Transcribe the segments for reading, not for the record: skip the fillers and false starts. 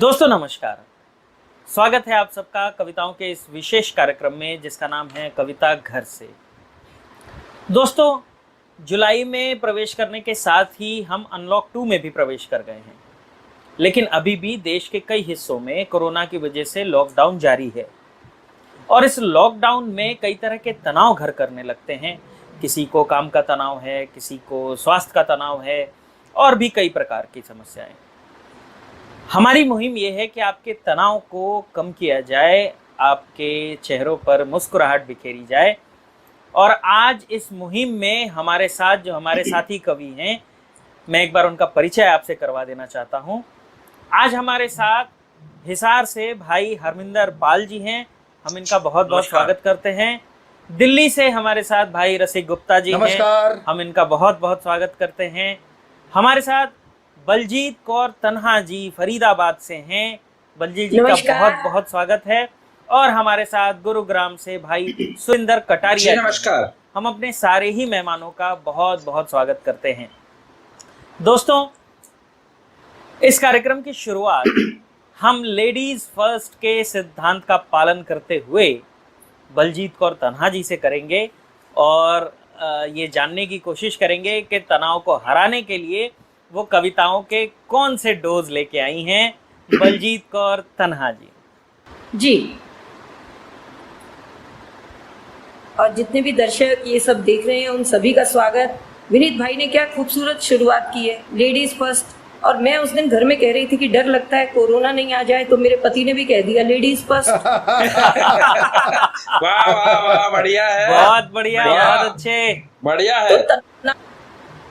दोस्तों नमस्कार, स्वागत है आप सबका कविताओं के इस विशेष कार्यक्रम में जिसका नाम है कविता घर से। दोस्तों, जुलाई में प्रवेश करने के साथ ही हम अनलॉक 2 में भी प्रवेश कर गए हैं, लेकिन अभी भी देश के कई हिस्सों में कोरोना की वजह से लॉकडाउन जारी है और इस लॉकडाउन में कई तरह के तनाव घर करने लगते हैं। किसी को काम का तनाव है, किसी को स्वास्थ्य का तनाव है और भी कई प्रकार की समस्याएं। हमारी मुहिम ये है कि आपके तनाव को कम किया जाए, आपके चेहरों पर मुस्कुराहट बिखेरी जाए। और आज इस मुहिम में हमारे साथ जो हमारे साथी कवि हैं, मैं एक बार उनका परिचय आपसे करवा देना चाहता हूं। आज हमारे साथ हिसार से भाई हरमिंदर पाल जी हैं, हम इनका बहुत बहुत स्वागत करते हैं। दिल्ली से हमारे साथ भाई रसिक गुप्ता जी हैं, हम इनका बहुत बहुत स्वागत करते हैं। हमारे साथ बलजीत कौर तन्हा जी फरीदाबाद से हैं, बलजीत जी का बहुत बहुत स्वागत है। और हमारे साथ गुरुग्राम से भाई सुरेंद्र कटारिया, नमस्कार। हम अपने सारे ही मेहमानों का बहुत बहुत स्वागत करते हैं। दोस्तों, इस कार्यक्रम की शुरुआत हम लेडीज फर्स्ट के सिद्धांत का पालन करते हुए बलजीत कौर तन्हा जी से करेंगे और ये जानने की कोशिश करेंगे कि तनाव को हराने के लिए वो कविताओं के कौन से डोज लेके आई हैं। बलजीत कौर तन्हा जी। और जितने भी दर्शक ये सब देख रहे हैं उन सभी का स्वागत। विनीत भाई ने क्या खूबसूरत शुरुआत की है, लेडीज फर्स्ट। और मैं उस दिन घर में कह रही थी कि डर लगता है कोरोना नहीं आ जाए, तो मेरे पति ने भी कह दिया लेडीज फर्स्ट। वाह वाह वाह, बढ़िया है, बहुत बढ़िया, बहुत अच्छे, बढ़िया है। तो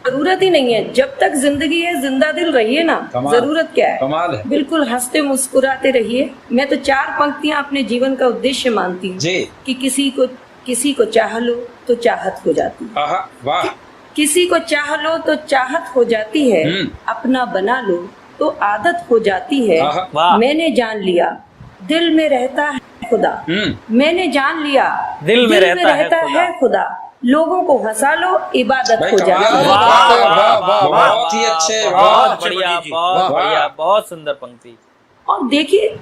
जरूरत ही नहीं है, जब तक जिंदगी है जिंदा दिल रहिए ना। जरूरत क्या है, कमाल है। बिल्कुल हंसते मुस्कुराते रहिए। मैं तो 4 पंक्तियां अपने जीवन का उद्देश्य मानती हूँ कि किसी को चाह लो तो चाहत हो जाती है, वाह। किसी को चाह लो तो चाहत हो जाती है, अपना बना लो तो आदत हो जाती है। मैंने जान लिया दिल में रहता है खुदा, मैंने जान लिया दिल में रहता है खुदा, लोगों को हंसा लो इबादत हो जाती है। बहुत ही अच्छे, बहुत बढ़िया, बहुत बढ़िया, बहुत सुंदर पंक्ति। और देखिए,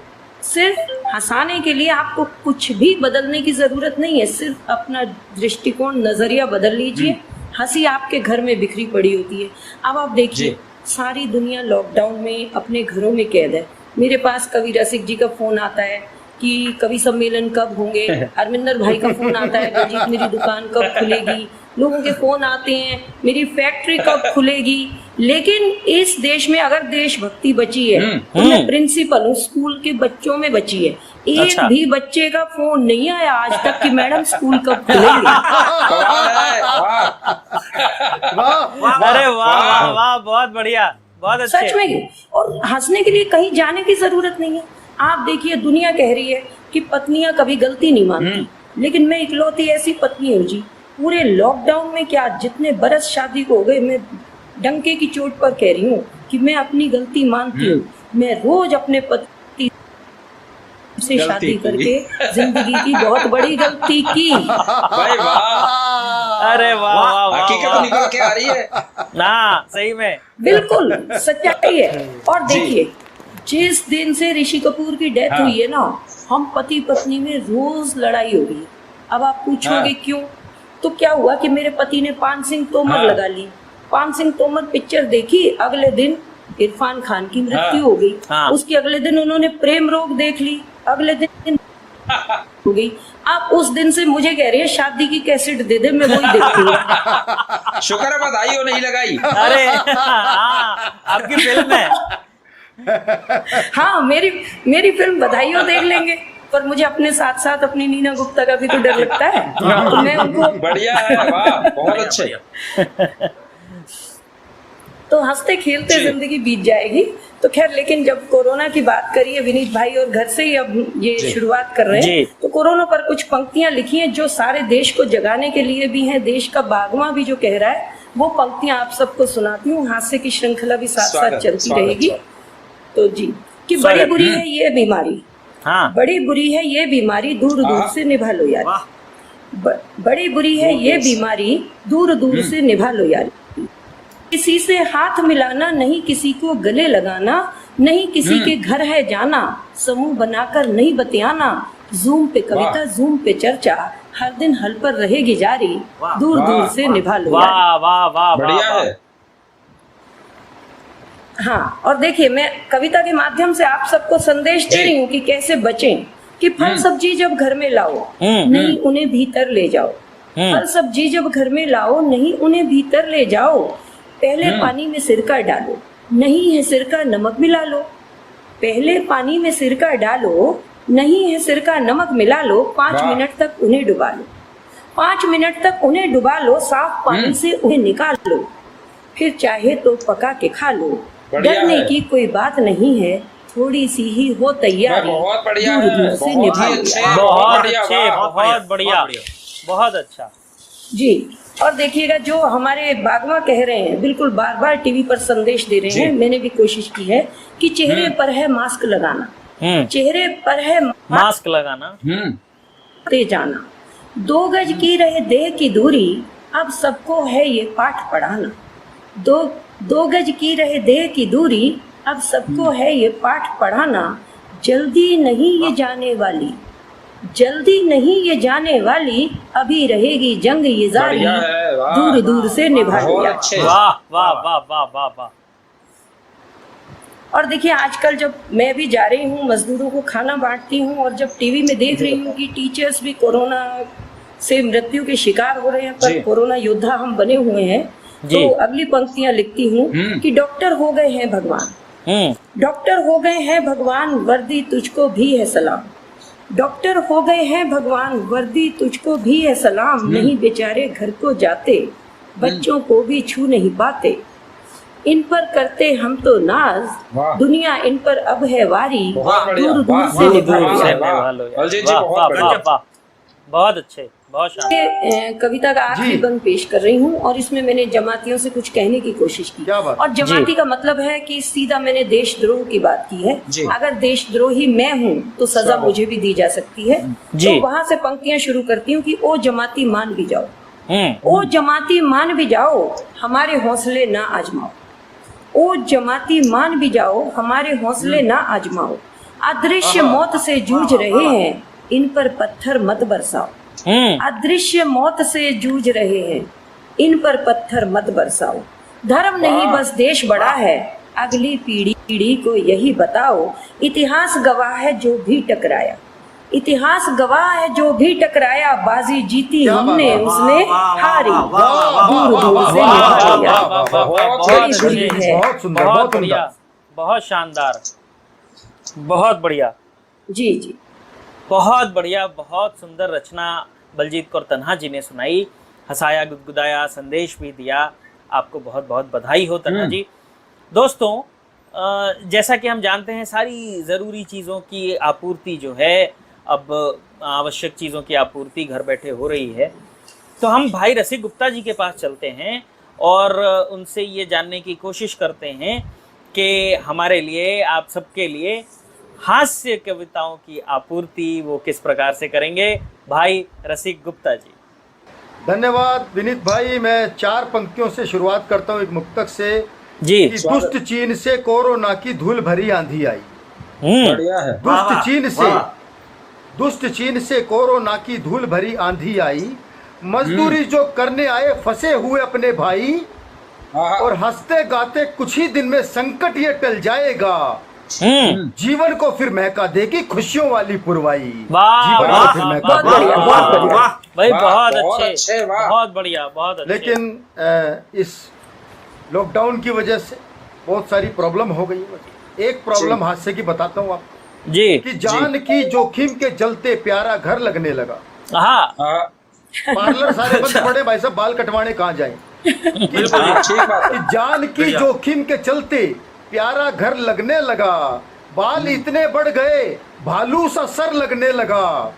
सिर्फ हंसाने के लिए आपको कुछ भी बदलने की जरूरत नहीं है, सिर्फ अपना दृष्टिकोण नजरिया बदल लीजिए। हंसी आपके घर में बिखरी पड़ी होती है। अब आप देखिए, सारी दुनिया लॉकडाउन में अपने घरों में कैद है। मेरे पास कवि रसिक जी का फोन आता है कि कवि सम्मेलन कब होंगे, हरमिंदर भाई का फोन आता है बलजीत मेरी दुकान कब खुलेगी, लोगों के फोन आते हैं मेरी फैक्ट्री कब खुलेगी। लेकिन इस देश में अगर देशभक्ति बची है तो मैं प्रिंसिपल हूँ, स्कूल के बच्चों में बची है। एक भी बच्चे का फोन नहीं आया आज तक कि मैडम स्कूल कब खुलेंगे। अरे वाह वाह, बहुत बढ़िया, बहुत अच्छे। सच में। और हंसने के लिए कहीं जाने की जरूरत नहीं है। आप देखिए, दुनिया कह रही है कि पत्नियां कभी गलती नहीं मानती, लेकिन मैं इकलौती ऐसी पत्नी हूँ जी। पूरे लॉकडाउन में क्या जितने बरस शादी को हो गए, मैं डंके की चोट पर कह रही हूँ कि मैं अपनी गलती मानती हूँ। मैं रोज अपने पति से शादी करके जिंदगी की बहुत बड़ी गलती की। अरे वाह वाह, हकीकत निकल के आ रही है ना, सही में बिल्कुल सच्चाई है। और देखिए, जिस दिन से ऋषि कपूर की डेथ हुई है ना, हम पति पत्नी में रोज लड़ाई हो रही है। अब आप पूछोगे क्यों, तो क्या हुआ कि मेरे पति ने पान सिंह तोमर लगा ली। पान सिंह तोमर पिक्चर देखी, अगले दिन इरफान खान की मृत्यु हो गई। उसके अगले दिन उन्होंने प्रेम रोग देख ली, अगले दिन हो गई। आप उस दिन से मुझे कह रही है शादी की कैसेट दे दे, मैं वही देखती हूँ। शुक्र है बधाई हो नहीं लगाई। अरे आपकी फिल्म है। हाँ, मेरी फिल्म बधाई हो देख लेंगे, पर मुझे अपने साथ साथ अपनी नीना गुप्ता का भी तो डर लगता है। तो मैं उनको बढ़िया है, वाह, बहुत अच्छे। तो हंसते खेलते जिंदगी बीत जाएगी। तो खैर, लेकिन जब कोरोना की बात करी है विनीत भाई और घर से ही अब ये शुरुआत कर रहे हैं, तो कोरोना पर कुछ पंक्तियां लिखी हैं जो सारे देश को जगाने के लिए भी हैं। देश का बागवां भी जो कह रहा है, वो पंक्तियां आप सबको सुनाती हूँ। हास्य की श्रृंखला भी साथ साथ चलती रहेगी। तो जी, कि बड़ी बुरी है ये बीमारी, बड़ी बुरी है ये बीमारी, दूर दूर से निभा लो यार। बड़ी बुरी है ये बीमारी, दूर दूर से निभा लो यार। किसी से हाथ मिलाना नहीं, किसी को गले लगाना, नहीं किसी के घर है जाना, समूह बनाकर नहीं बतियाना, जूम पे कविता जूम पे चर्चा, हर दिन हल पर रहेगी जारी, दूर दूर से निभा लो यारी। वाह वाह वाह बढ़िया वाह, है। हाँ, और देखिए मैं कविता के माध्यम से आप सबको संदेश दे रही हूँ कि कैसे बचें, कि फल सब्जी जब घर में लाओ नहीं उन्हें भीतर ले जाओ, फल सब्जी जब घर में लाओ नहीं उन्हें भीतर ले जाओ, पहले पानी में सिरका डालो, नहीं है सिरका नमक मिला लो, पहले पानी में सिरका डालो, नहीं है सिरका नमक मिला लो, 5 मिनट तक उन्हें डुबा लो, 5 मिनट तक उन्हें डुबा लो, साफ पानी से उन्हें निकाल लो, फिर चाहे तो पका के खा लो, डरने की कोई बात नहीं है, थोड़ी सी ही हो तैयारी, बहुत बढ़िया दूर है, दूर से बहुत निभा ही लो अच्छे, यारी। बहुत बढ़िया, अच्छे, वाह, बहुत बढ़िया, बहुत अच्छा। जी, और देखिएगा जो हमारे बागवा कह रहे हैं, बिल्कुल बार बार टीवी पर संदेश दे रहे हैं, मैंने भी कोशिश की है कि चेहरे पर है मास्क लगाना, चेहरे पर है मास्क लगाना, ते जाना, 2 गज की रहे देह की दूरी, अब सबको है ये पाठ पढ़ाना, 2 गज की रहे देह की दूरी, अब सबको है ये पाठ पढ़ाना, जल्दी नहीं ये जाने वाली, जल्दी नहीं ये जाने वाली, अभी रहेगी जंग ये जारी, बढ़िया है, वाह, दूर दूर से निभा बहुत लिया। अच्छे। वाह वाह वाह वाह वाह वाह। और देखिए आजकल जब मैं भी जा रही हूँ मजदूरों को खाना बांटती हूँ, और जब टीवी में देख रही हूँ कि टीचर्स भी कोरोना से मृत्यु के शिकार हो रहे हैं, पर कोरोना योद्धा हम बने हुए हैं, तो अगली पंक्तियां लिखती हूँ कि डॉक्टर हो गए हैं भगवान, डॉक्टर हो गए हैं भगवान, वर्दी तुझको भी है सलाम, डॉक्टर हो गए हैं भगवान, वर्दी तुझको भी है सलाम, नहीं बेचारे घर को जाते, बच्चों को भी छू नहीं पाते, इन पर करते हम तो नाज, दुनिया इन पर अब है वारी, दूर दूर से निभा लो यारी। बहुत अच्छे, बहुत शानदार। कविता का आखिरी बंद पेश कर रही हूँ, और इसमें मैंने जमातियों से कुछ कहने की कोशिश की, और जमाती का मतलब है कि सीधा मैंने देशद्रोह की बात की है, अगर देशद्रोही मैं हूँ तो सजा मुझे भी दी जा सकती है, तो वहां से पंक्तियां शुरू करती हूँ कि ओ जमाती मान भी जाओ, ओ जमाती मान भी जाओ, हमारे हौसले ना आजमाओ, ओ जमाती मान भी जाओ, हमारे हौसले ना आजमाओ, अदृश्य मौत से जूझ रहे हैं, इन पर पत्थर मत बरसाओ, अदृश्य मौत से जूझ रहे हैं, इन पर पत्थर मत बरसाओ, धर्म नहीं बस देश बड़ा है, अगली पीढ़ी को यही बताओ, इतिहास गवाह है जो भी टकराया, इतिहास गवाह है जो भी टकराया, बाजी जीती हमने उसने हारी, दूर दूर से निभा लिया। बहुत सुंदर, बहुत बढ़िया, बहुत शानदार, बहुत बढ़िया जी जी, बहुत बढ़िया, बहुत सुंदर रचना बलजीत कौर तन्हा जी ने सुनाई, हंसाया, गुदगुदाया, संदेश भी दिया। आपको बहुत बहुत बधाई हो तन्हा जी। दोस्तों, जैसा कि हम जानते हैं सारी ज़रूरी चीज़ों की आपूर्ति जो है, अब आवश्यक चीज़ों की आपूर्ति घर बैठे हो रही है, तो हम भाई रसिक गुप्ता जी के पास चलते हैं और उनसे ये जानने की कोशिश करते हैं कि हमारे लिए, आप सबके लिए हास्य कविताओं की आपूर्ति वो किस प्रकार से करेंगे। भाई रसिक गुप्ता जी। धन्यवाद विनीत भाई। मैं 4 पंक्तियों से शुरुआत करता हूँ, एक मुक्तक से जी। कि दुष्ट चीन से कोरोना की धूल भरी आंधी आई, बढ़िया है। दुष्ट चीन से कोरोना की धूल भरी आंधी आई, मजदूरी जो करने आए फंसे हुए अपने भाई, और हंसते गाते कुछ ही दिन में संकट ये टल जाएगा, जीवन को फिर महका देगी खुशियों वाली पुरवाई। जीवन को फिर महका देगी। भाई बहुत अच्छे, बहुत बढ़िया, बहुत अच्छे। लेकिन इस लॉकडाउन की वजह से बहुत सारी प्रॉब्लम हो गई। एक प्रॉब्लम हादसे की बताता हूँ आपको जी, कि जान की जोखिम के चलते प्यारा घर लगने लगा। पार्लर सारे बंद पड़े, भाई साहब बाल कटवाने कहाँ जाए। कि जान की जोखिम के चलते प्यारा घर लगने लगा, बाल इतने बढ़ गए भालू सा सर लगने लगा।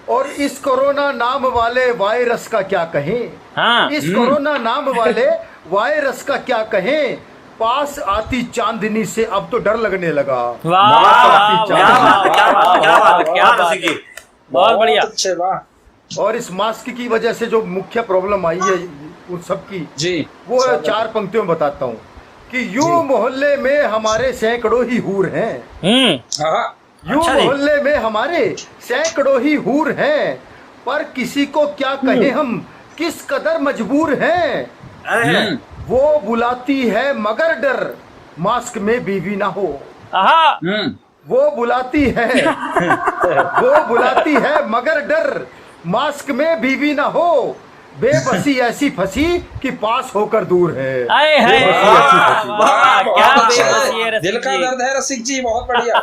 और इस कोरोना नाम वाले वायरस का क्या कहें, इस कोरोना नाम वाले वायरस का क्या कहें, पास आती चांदनी से अब तो डर लगने लगा। बहुत बढ़िया। और इस मास्क की वजह से जो मुख्य प्रॉब्लम आई है, उन सब की जी वो 4 पंक्तियों में बताता हूँ कि यूं मोहल्ले में हमारे सैकड़ों ही हूर हैं, हाँ यूं अच्छा जी। मोहल्ले में हमारे सैकड़ों ही हूर हैं, पर किसी को क्या कहें हम किस कदर मजबूर हैं। हम्म, वो बुलाती है मगर डर मास्क में बीवी ना हो, आहा हम्म, वो बुलाती है वो बुलाती है मगर डर मास्क में बीवी ना हो, बेबसी ऐसी फंसी कि पास होकर दूर है। आए हाय वाह, वाह, क्या बहुत अच्छा बेबसी है है। रसिक दिल का जी। दर्द है रसिक जी, बहुत बढ़िया।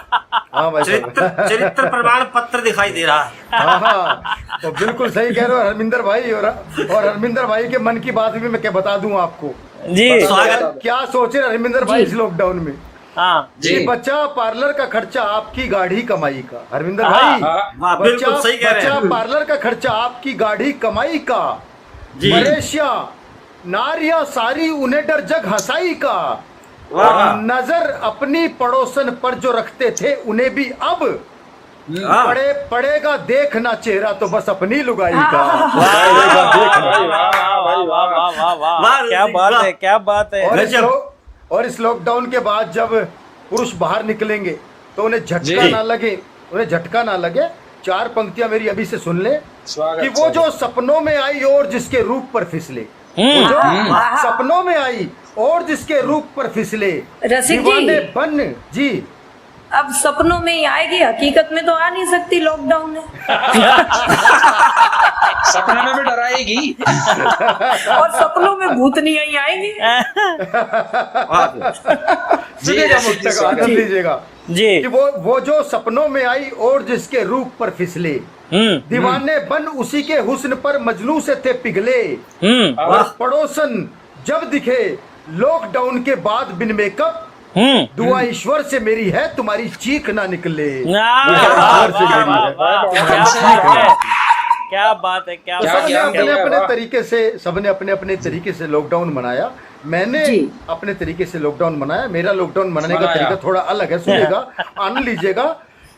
हाँ भाई साहब। चरित्र प्रमाण पत्र दिखाई दे रहा है। हाँ तो बिल्कुल सही कह रहे हो हरमिंदर भाई, और हरमिंदर भाई के मन की बात भी मैं क्या बता दूं आपको। जी स्वागत। क्या सोच रहे हरमिंदर भाई इस लॉकडाउन में हाँ जी। कि बच्चा पार्लर का खर्चा आपकी गाढ़ी कमाई का। हरमिंदर हाँ, भाई हाँ, वाह, बिल्कुल सही कह रहे बच्चा हैं। पार्लर का खर्चा आपकी गाढ़ी कमाई का, जी। मलेशिया नारिया सारी उन्हें डर जग हंसाई का, वाह। और नजर अपनी पड़ोसन पर जो रखते थे उन्हें भी अब हाँ। पड़ेगा देखना चेहरा तो बस अपनी लुगाई का। वाह, वाह, वाह, वाह, वाह, क्या रसिक, बात वाह। है, क्या बात है। गजब। और इस लॉकडाउन के बाद जब पुरुष बाहर निकलेंगे तो उन्हें झटका जी। ना लगे, उन्हें झटका ना लगे। 4 पंक्तियां मेरी अभी से सुन ले स्वागत, कि वो स्वागत। जो सपनों में आई और जिसके रूप पर फिसले, हम्म। वो जो सपनों में आई और जिसके रूप पर फिसले, रसिक जी। दीवाने बन जी। अब सपनों में ही आएगी, हकीकत में तो आ नहीं सकती लॉकडाउन में। सपने में भी डराएगी। और सपनों में भूतनियां ही आएंगी। सुनिएगा रसिक जी, मुझसे, स्वागत। आनंद लीजिएगा जी कि वो जो सपनों में आई और जिसके रूप पर फिसले, दीवाने बन उसी के हुस्न पर मजनू से थे पिघले, और पड़ोसन जब दिखे लॉकडाउन के बाद बिन मेकअप, दुआ ईश्वर से मेरी है तुम्हारी चीख ना निकले। क्या बात है, क्या क्या बात सबने ज्ञान है। अपने दिया, अपने वाह। तरीके से, सबने अपने अपने तरीके से लॉकडाउन मनाया। मैंने जी। अपने तरीके से लॉकडाउन मनाया। मेरा लॉकडाउन मनाने का मनाया। तरीका थोड़ा अलग है, सुनिएगा, आनंद लीजिएगा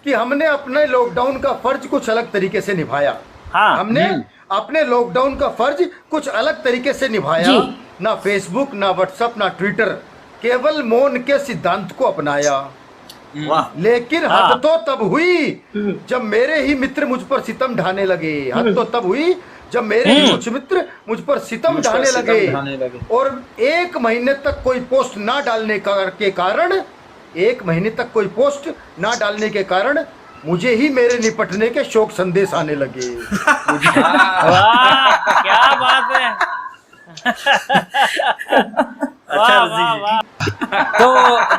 कि हमने अपने लॉकडाउन का फर्ज कुछ अलग तरीके से निभाया। हाँ। हमने अपने लॉकडाउन का फर्ज कुछ अलग तरीके से निभाया। जी। ना फेसबुक, ना व्हाट्सएप, ना ट्विटर, केवल मौन के सिद्धांत को अपनाया। वाह। लेकिन हाँ। हद तो तब हुई जब मेरे ही मित्र मुझ पर सितम ढाने लगे। हद तो तब हुई जब मेरे ही कुछ मित्र मुझ पर सितम मुझ पर ढाने सितम लगे। ढाने लगे। और 1 महीने तक कोई पोस्ट ना डालने के कारण 1 महीने तक कोई पोस्ट ना डालने के कारण मुझे ही मेरे निपटने के शोक संदेश आने लगे। वाह, क्या बात है। वाह, वाह, वाह। तो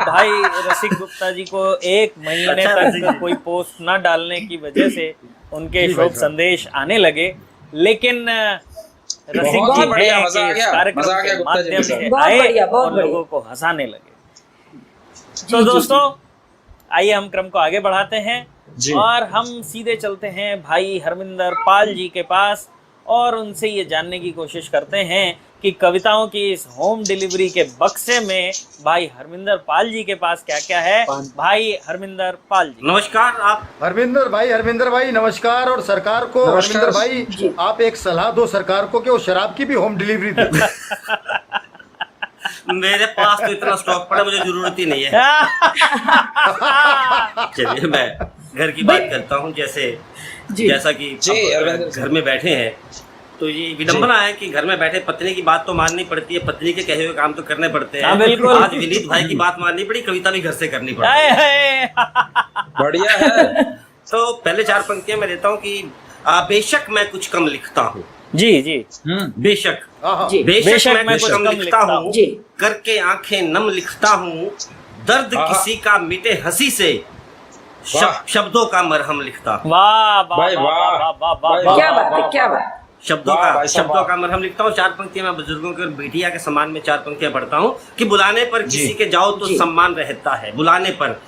भाई रसिक गुप्ता जी को 1 महीने अच्छा, रसिक तक जी। कोई पोस्ट न डालने की वजह से उनके जी भाई शोक साहब। संदेश आने लगे, लेकिन रसिक बहुत जी बढ़िया, हैं मजा आ कि गया, इस कार्यक्रम मजा आ गया के गुप्ता जी के माध्यम साथ। से बहुत आए बढ़िया, बहुत और बढ़िया। लोगों को हंसाने लगे। जी, तो जी, दोस्तों आइए हम क्रम को आगे बढ़ाते हैं जी। और हम सीधे चलते हैं भाई हरमिंदर पाल जी के पास और उनसे ये जानने की कोशिश करते हैं कि कविताओं की इस होम डिलीवरी के बक्से में भाई हरमिंदर पाल जी के पास क्या क्या है। भाई हरमिंदर पाल जी। नमस्कार। आप हरमिंदर भाई नमस्कार। और सरकार को, नमस्कार। हरमिंदर भाई आप एक सलाह दो सरकार को कि वो शराब की भी होम डिलीवरी दे। मेरे पास तो इतना स्टॉक पड़ा, मुझे जरूरत ही नहीं है। चलिए मैं घर की बात करता हूँ। जैसा कि जी, अब अरविंद घर में बैठे हैं तो ये विडंबना है कि घर में बैठे पत्नी की बात तो माननी पड़ती है, पत्नी के कहे हुए काम तो करने पड़ते हाँ, हैं। बिल्कुल। आज विनीत भाई की बात माननी पड़ी, कविता भी घर से करनी पड़ी। हाय, हाय। बढ़िया है। तो पहले 4 पंक्तियां मैं देता हूँ कि बेशक मैं कुछ कम लिखता हूँ। जी जी बेशक हाँ, जी। बेशक मैं कुछ कम लिखता हूँ, जी। करके आंखें नम लिखता हूँ, दर्द हाँ। किसी का मिटे हंसी से, वाह। शब्दों का मरहम लिखता हूँ। वाह वाह भाई, वाह वाह। वाह वाह वाह भाई, वाह। क्या बात है, क्या बात। शब्दों वाह, का भाई साहब, शब्दों वाह। का मरहम लिखता हूँ। 4 पंक्तियां मैं बुजुर्गों के और बेटिया के सम्मान में 4 पंक्तियां पढ़ता हूँ कि बुलाने पर किसी के जाओ तो जी। सम्मान रहता है। बुलाने पर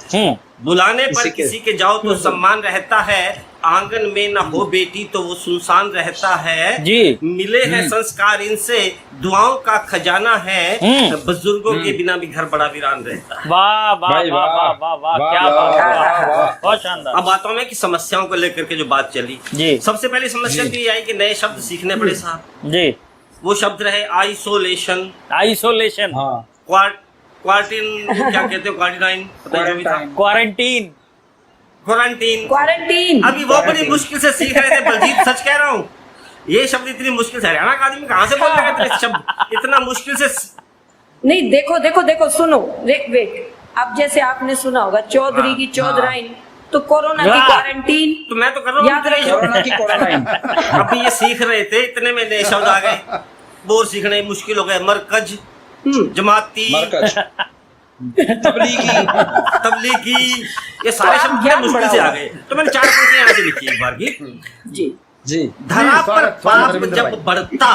किसी के- किसी के जाओ तो सम्मान रहता है, आंगन में न हो बेटी तो वो सुनसान रहता है। जी। मिले हैं संस्कार इनसे, दुआओं का खजाना है, बुजुर्गों के बिना भी घर बड़ा वीरान रहता है। वाह वाह भाई, वाह वाह वाह। वाह वाह, वाह, क्या वाह, बात है, वाह, वाह। बहुत शानदार। अब बातों में कि समस्याओं को लेकर के जो बात चली, जी। सबसे पहली समस्या जी। तो ये आई कि नए शब्द सीखने पड़े साहब। जी वो शब्द रहे आइसोलेशन, आइसोलेशन, हाँ क्वारंटीन, क्या कहते हो, क्वारंटाइन, पता नहीं जो भी था, क्वारंटीन, क्वारंटीन। क्वारंटीन। अभी वो बड़ी मुश्किल से सीख रहे थे बलजीत, सच कह रहा हूँ, ये शब्द इतनी मुश्किल से, हरियाणा का आदमी कहाँ से बोल रहे थे शब्द इतना मुश्किल से। नहीं, देखो देखो देखो, सुनो, वेट, अब जैसे आपने सुना होगा चौधरी की चौधराइन, तो कोरोना की क्वारंटीन, तो मैं तो कर रहा हूँ, याद रखिए। कोरोना की क्वारंटाइन। अभी ये सीख रहे थे, इतने में नए शब्द आ गए, बोर सीखने मुश्किल हो गए, मरकज, जमाती, मरकज, तबलीगी, ये सारे तो शब्द ज्ञान मुश्किल से बढ़ाओ। आ गए। तो मैंने 4 पंक्तियां यहाँ से लिखी एक बार की। जी जी। धरा पर स्वागत, पाप रविंद्र जब भाई। बढ़ता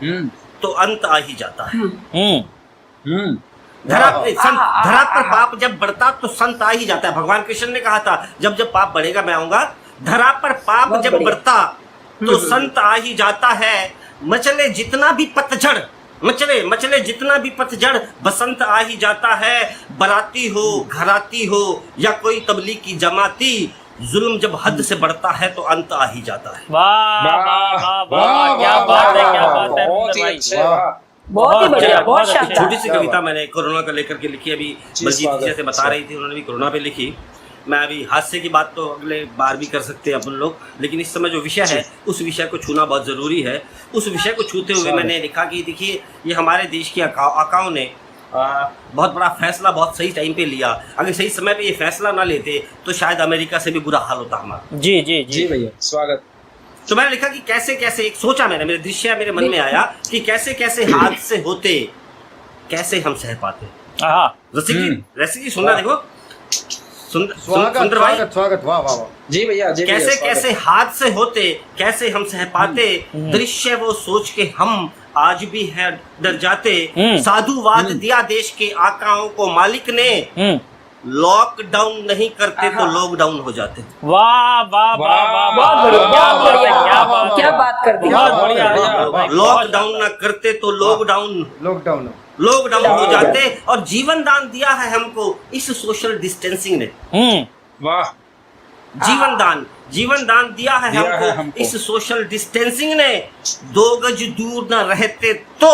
हम्म तो अंत आ ही जाता है। हम्म धरा वाह। धरा पर पाप जब बढ़ता तो संत आ ही जाता है। भगवान कृष्ण ने कहा था जब जब पाप बढ़ेगा मैं आऊंगा। धरा पर पाप बहुत जब बढ़िया। बढ़ता तो संत आ ही जाता है। मचले जितना भी पतझड़, मचले जितना भी पतझड़, बसंत आ ही जाता है। बराती हो, घराती हो या कोई तबलीग की जमाती, जुल्म जब हद से बढ़ता है तो अंत आ ही जाता है। वाह वाह वाह वाह, क्या बात है, क्या बात है बहुत रविंद्र ही भाई। अच्छे, वाह। बहुत ही बढ़िया, बहुत बहुत अच्छे। शानदार। छोटी सी कविता मैंने कोरोना को लेकर के लिखी। अभी जी, बलजीत स्वागत, जैसे बता रही थी, उन्होंने भी कोरोना पे लिखी। मैं अभी हादसे की बात तो अगले बार भी कर सकते हैं अपन लोग, लेकिन इस समय जो विषय है उस विषय को छूना बहुत ज़रूरी है। उस विषय को छूते हुए स्वागत। मैंने लिखा कि देखिए ये हमारे देश की आकाओं ने बहुत बड़ा फैसला बहुत सही टाइम पे लिया। अगर सही समय पे ये फैसला ना लेते तो शायद अमेरिका से भी बुरा हाल होता हमारा। जी जी जी जी भैया, स्वागत। तो मैंने लिखा कि कैसे कैसे, एक सोचा मैंने, मेरे दृश्य मेरे मन में आया कि कैसे कैसे हादसे होते, कैसे हम सह पाते। हाँ रसिकी सुनना, देखो स्वागत सुंदर भाई, स्वागत स्वागत, वाह वाह वाह। जी भैया, जी भैया, कैसे स्वागत। कैसे हादसे होते, कैसे हम सह पाते। दृश्य वो सोच के हम आज भी है डर जाते। साधुवाद दिया देश के आकाओं को मालिक ने, लॉकडाउन नहीं करते तो लॉकडाउन हो जाते। वाह वाह वाह वाह, बहुत बढ़िया, क्या बहुत बात है, बढ़िया, क्या बात है। क्या बात कर दी। बहुत वाह, बढ़िया, वाह, रविंद्र भाई, लॉकडाउन ना करते तो लॉकडाउन लॉकडाउन हो जाते। और जीवन दान दिया है हमको इस सोशल डिस्टेंसिंग ने। वाह, जीवन दान दिया है हमको। हमको इस सोशल डिस्टेंसिंग ने। 2 गज दूर न रहते तो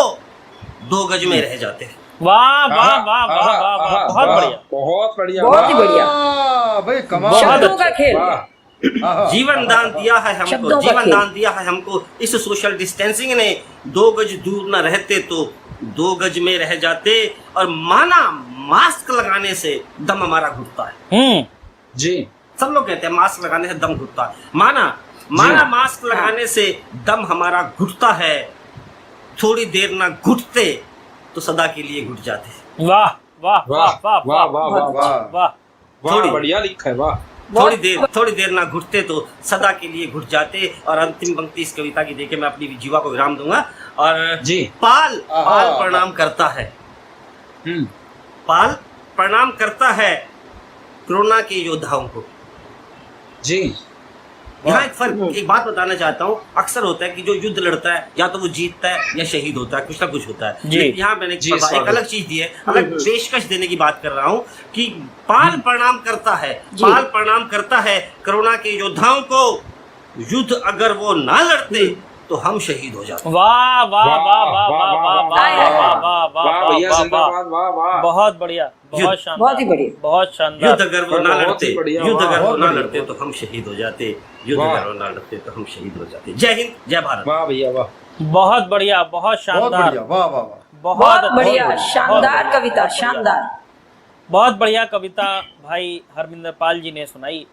2 गज में रह जाते। वाह वाह वाह वाह वाह वाह, बहुत बढ़िया, बहुत बढ़िया, बहुत ही वाह, बढ़िया। भाई कमाल। शब्दों का खेल। वाह। जीवन दान दिया है हमको, शब्दों का जीवन खेल। दान दिया है हमको इस सोशल डिस्टेंसिंग ने। 2 गज दूर न रहते तो 2 गज में रह जाते। और माना मास्क लगाने से दम हमारा घुटता है। जी, सब लोग कहते हैं मास्क लगाने से दम घुटता है। माना मास्क लगाने से दम हमारा घुटता है। थोड़ी देर ना घुटते तो सदा के लिए घुट जाते। वाह वाह वाह वाह वाह, वाह, वाह, वाह वाह। वाह, थोड़ी- बढ़िया लिखा है, वाह। थोड़ी देर ना घुटते तो सदा के लिए घुट जाते। और अंतिम पंक्ति इस कविता की देके मैं अपनी जीवा को विराम दूंगा। और जी। पाल प्रणाम करता है, पाल प्रणाम करता है कोरोना के योद्धाओं को। जी, यहाँ एक बात बताना चाहता हूँ। अक्सर होता है कि जो युद्ध लड़ता है या तो वो जीतता है या शहीद होता है, कुछ ना कुछ होता है। जी। लेकिन यहाँ मैंने जी, एक स्वागत। अलग चीज दी है, अलग पेशकश देने की बात कर रहा हूँ कि पाल प्रणाम करता है, जी। पाल प्रणाम करता है कोरोना के योद्धाओं को। युद्ध अगर वो ना लड़ते तो हम शहीद हो जाते। वाह वाह वाह वाह वाह वाह वाह वाह वाह वाह भैया, वाह वाह, जिंदाबाद, वाह, वाह। बहुत बढ़िया, बहुत शानदार, बहुत ही बढ़िया। बहुत शानदार। युद्ध अगर वो ना बहुत ही लड़ते, बढ़िया, युद्ध अगर वाह, वो ना बहुत लड़ते बढ़िया। तो हम शहीद हो जाते। युद्ध वाह। अगर वो ना लड़ते तो हम शहीद हो जाते। जय हिंद, जय भारत। वाह भैया, वाह। बहुत बढ़िया, बहुत बहुत शानदार, बढ़िया, वाह वाह वाह। बहुत अच्छा, बढ़िया, बहुत शानदार बढ़िया, कविता, बहुत बढ़िया। शानदार। बहुत बढ़िया कविता भाई हरमिंदर पाल जी ने सुनाई।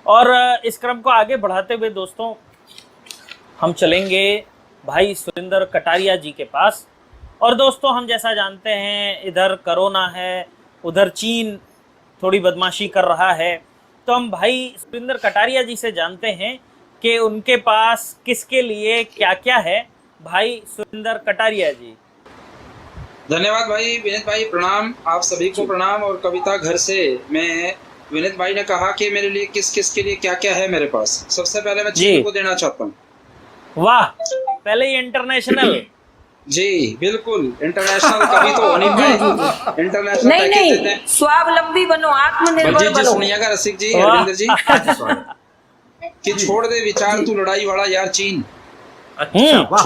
और इस क्रम को आगे बढ़ाते हुए दोस्तों हम चलेंगे भाई सुरेंद्र कटारिया जी के पास। और दोस्तों हम जैसा जानते हैं इधर कोरोना है, उधर चीन थोड़ी बदमाशी कर रहा है, तो हम भाई सुरेंद्र कटारिया जी से जानते हैं कि उनके पास किसके लिए क्या क्या है। भाई सुरेंद्र कटारिया जी। धन्यवाद भाई विनीत भाई, प्रणाम आप सभी को, प्रणाम। और कविता घर से मैं, विनीत भाई ने कहा कि मेरे लिए किस किस के लिए क्या क्या है मेरे पास। सबसे पहले मैं जी। चीन को देना चाहता हूँ। वाह, पहले ही इंटरनेशनल। जी बिल्कुल, इंटरनेशनल कभी तो होनी भाई, इंटरनेशनल नहीं पैकेज देते नहीं, हैं। स्वावलंबी बनो, आत्मनिर्भर बलजीत जी बनो। सुनिएगा, रसिक जी, वाह। हरविंदर जी, कि छोड़ दे विचार तू लड़ाई वाला यार चीन। अच्छा, वाह।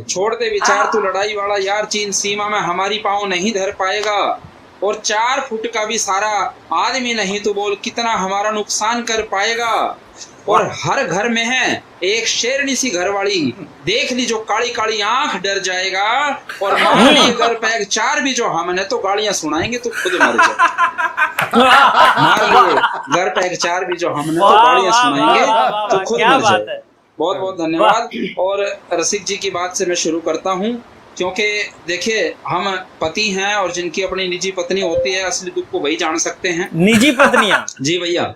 छोड़ दे विचार तू लड़ाई वाला यार, चीन सीमा में हमारी पाँव नहीं धर पाएगा, और 4 फुट का भी सारा आदमी नहीं तो बोल कितना हमारा नुकसान कर पाएगा। और हर घर में है एक शेरनी सी घरवाली, देख ली जो काली काली आंख डर जाएगा, और मान ली घर पे 4 भी जो हमने तो गालियां सुनाएंगे तो खुद मर जाए। मार लिए घर पे 4 भी जो हमने तो गालियां सुनाएंगे तो खुद मर जाए। बहुत बहुत धन्यवाद। और रसिक जी की बात से मैं शुरू करता हूँ, क्योंकि देखिए हम पति हैं और जिनकी अपनी निजी पत्नी होती है, असली दुख को वही जान सकते हैं। निजी पत्नियां? जी भैया।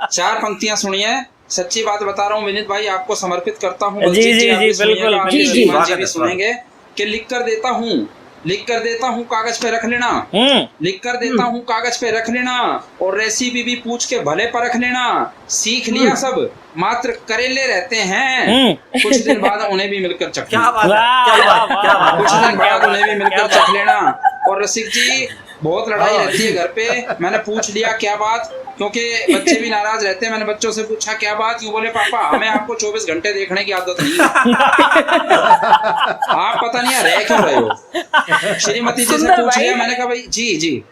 4 पंक्तियां सुनिए, सच्ची बात बता रहा हूँ विनीत भाई, आपको समर्पित करता हूँ। जी जी जी बिल्कुल जी भी सुनेंगे कि लिख कर देता हूँ कागज पे रख लेना, लिख कर देता हूँ कागज पे रख लेना, और रेसिपी भी पूछ के भले परख लेना। सीख लिया सब, मात्र करेले रहते हैं, कुछ दिन बाद उन्हें भी मिलकर चख क्या बात है, क्या बात, क्या बात। कुछ दिन बाद उन्हें भी मिलकर चख लेना। और रसिक जी बहुत लड़ाई रहती है घर पे, मैंने पूछ लिया क्या बात, क्योंकि बच्चे भी नाराज रहते हैं। मैंने बच्चों से पूछा क्या बात, यूं बोले पापा हमें आपको 24 घंटे देखने की आदत नहीं है। आप पता नहीं रह क्यों रहे हो। श्रीमती जी से पूछ लिया, मैंने कहा भाई जी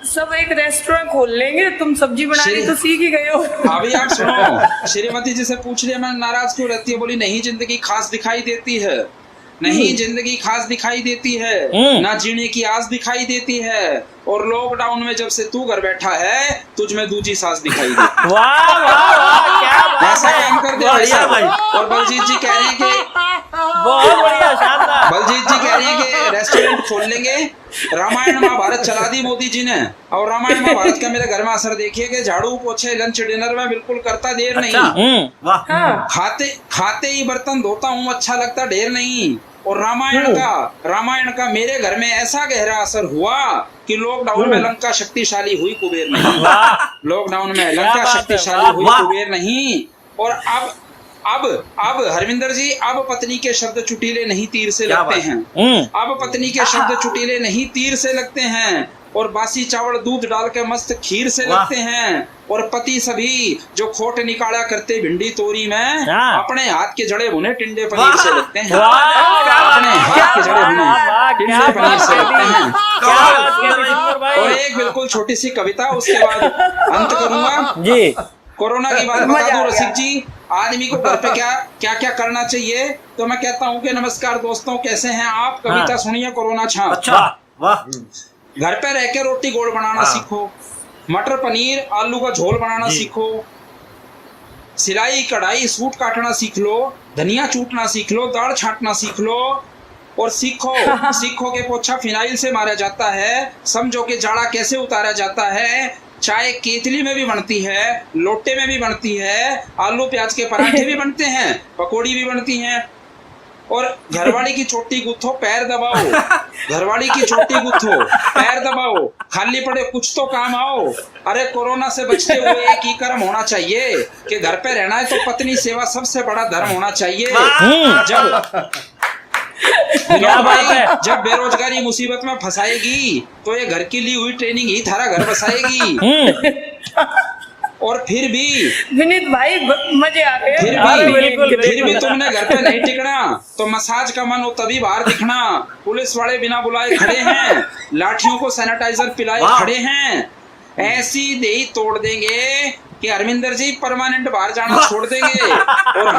सब एक रेस्टोरेंट खोल लेंगे, तुम सब्जी बनानी तो सीख ही गए हो। अभी आप सुनो, श्रीमती जी से पूछ लिया मैं नाराज क्यों रहती है, बोली नहीं जिंदगी खास दिखाई देती है, नहीं जिंदगी खास दिखाई देती है, ना जीने की आस दिखाई देती है, और लॉकडाउन में जब से तू घर बैठा है तुझ में दूजी सांस दिखाई देती है। वाह वाह वाह, क्या बात ऐसा काम कर दे भाई। और बलजीत जी कह रहे हैं कि बहुत बढ़िया, शानदार। बलजीत जी कह रहे हैं कि रेस्टोरेंट खोल लेंगे। रामायण महाभारत चला दी मोदी जी ने, और रामायण महाभारत का मेरे घर में असर देखिए कि झाड़ू पोछे लंच डिनर में बिल्कुल करता देर नहीं, खाते ही बर्तन धोता हूँ, अच्छा लगता ढेर नहीं। और रामायण का मेरे घर में ऐसा गहरा असर हुआ कि लॉकडाउन में लंका शक्तिशाली हुई कुबेर नहीं, लॉकडाउन में लंका शक्तिशाली हुई कुबेर नहीं। और अब हरविंदर जी, अब पत्नी के शब्द चुटीले नहीं तीर से लगते हैं, अब पत्नी के शब्द चुटीले नहीं तीर से लगते हैं, और बासी चावल दूध डाल के मस्त खीर से लगते हैं। और पति सभी जो खोट निकाला करते भिंडी तोरी में, अपने हाथ के जड़े भुने टिंडे पनीर से लगते हैं, अपने हाथ के जड़े भुने टिंडे पनीर से लगते हैं। और एक बिल्कुल छोटी सी कविता, उसके बाद अंत करूंगा जी। कोरोना की बात बता दूं रसिक जी, आदमी को घर पे क्या क्या करना चाहिए, तो मैं कहता हूँ कि नमस्कार दोस्तों, कैसे हैं आप, कविता सुनिए कोरोना छाप। अच्छा, वाह। घर पे रह के रोटी गोल बनाना सीखो, मटर पनीर आलू का झोल बनाना सीखो, सिलाई कढ़ाई सूट काटना सीख लो, धनिया चूटना सीख लो, दाल छांटना सीख लो, और सीखो के पोछा फिनाइल से मारा जाता है, समझो के जाड़ा कैसे उतारा जाता है, चाय केतली में भी बनती है, लोटे में भी बनती है, आलू प्याज के पराठे भी बनते हैं, पकौड़ी भी बनती हैं। और घरवाली की चोटी गुथो पैर दबाओ, घरवाली की चोटी गुथो पैर दबाओ, खाली पड़े कुछ तो काम आओ। अरे कोरोना से बचते हुए एक ही कर्म होना चाहिए कि घर पे रहना है तो पत्नी सेवा सबसे बड़ा धर्म होना चाहिए। जब बेरोजगारी मुसीबत में फंसाएगी तो ये घर की ली हुई ट्रेनिंग ही थारा घर बसाएगी। और फिर भी विनीत भाई मजे आ रहे हैं, फिर भी तुमने घर पे नहीं टिकना तो मसाज का मन हो तभी बाहर दिखना। पुलिस वाले बिना बुलाए खड़े हैं, लाठियों को सैनिटाइजर पिलाए खड़े हैं, ऐसी देही तोड़ देंगे कि हरमिंदर जी परमानेंट बाहर जाना छोड़ देंगे। और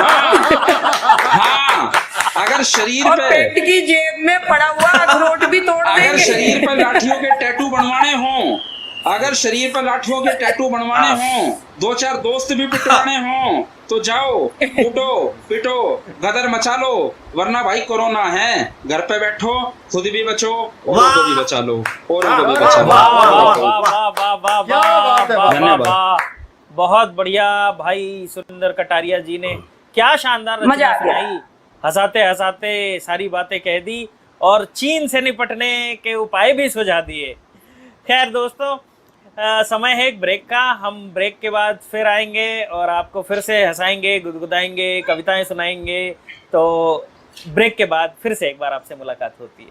हाँ, अगर शरीर पे पेट की जेब में पड़ा हुआ अखरोट भी तोड़ देंगे। अगर शरीर पर लाठियों के टैटू बनवाने हों, अगर शरीर पर लाठियों के टैटू बनवाने हों, 2-4 दोस्त भी पिटवाने हों, तो जाओ पिटो गदर मचा लो, वरना भाई कोरोना है, घर पे बैठो, खुद भी बचो और उनको भी बचा लो, और उनको भी बचा लो। धन्यवाद, बहुत बढ़िया भाई सुरेंद्र कटारिया जी ने क्या शानदार रचना सुनाई, हंसाते हंसाते सारी बातें कह दी और चीन से निपटने के उपाय भी सुझा दिए। खैर दोस्तों, समय है एक ब्रेक का, हम ब्रेक के बाद फिर आएंगे और आपको फिर से हंसाएंगे, गुदगुदाएंगे, कविताएं सुनाएंगे। तो ब्रेक के बाद फिर से एक बार आपसे मुलाकात होती है।